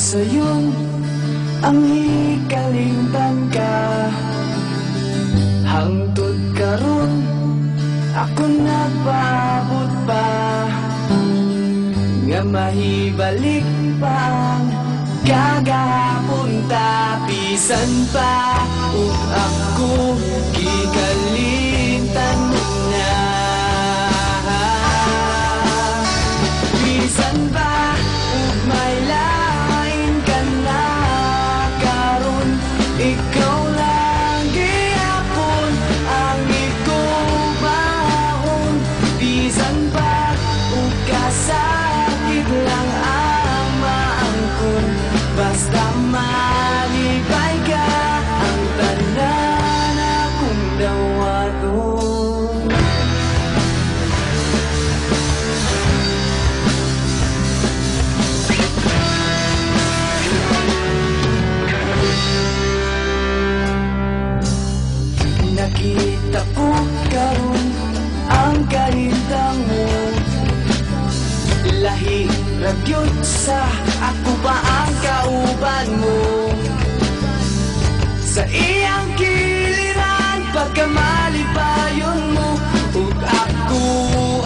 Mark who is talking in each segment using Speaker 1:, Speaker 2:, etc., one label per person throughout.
Speaker 1: sayon ang hikalimtan ka. Hangtod karon ako nagpaabot pa, nga mahibalik pa ang kagahapon ta. Bisan pa ug ako gikalimtan na, bisan pa ug may lain ka na karon, ikaw lang gihapon ang igubahon. Bisan pa ug kasakit lang ang maangkon, basta malipay ka ang tanan akong dawaton. Nakita ko karon ang kalintang mo, lahi ragyot sa ako pa ang kauban mo. Sa iyang kiliran pagkamalipayon mo, ug ako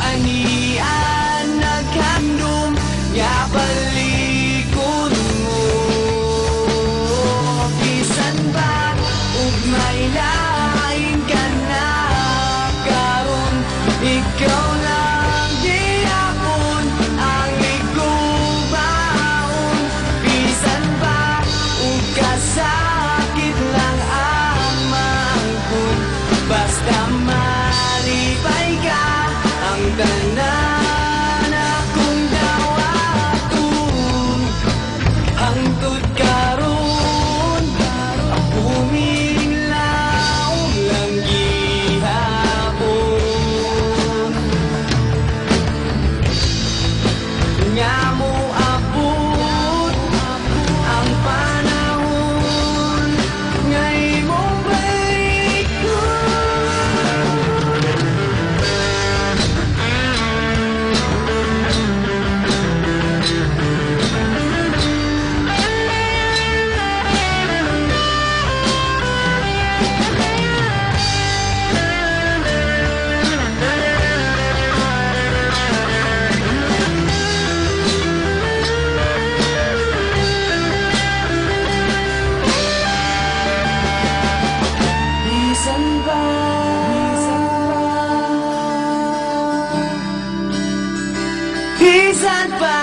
Speaker 1: anian naghandom nga balikon mo. Bisan ba ug may lain ka na karon, ikaw lang gihapon ang igubahon. Bisan ba ug kasakit lang ang maangkon, basta malipay ka ang tanan akong dawaton. Hangtod karon ako minglaw lang gihapon, nga moabot ang panahon nga imong balikon. Bisan pa, bisan pa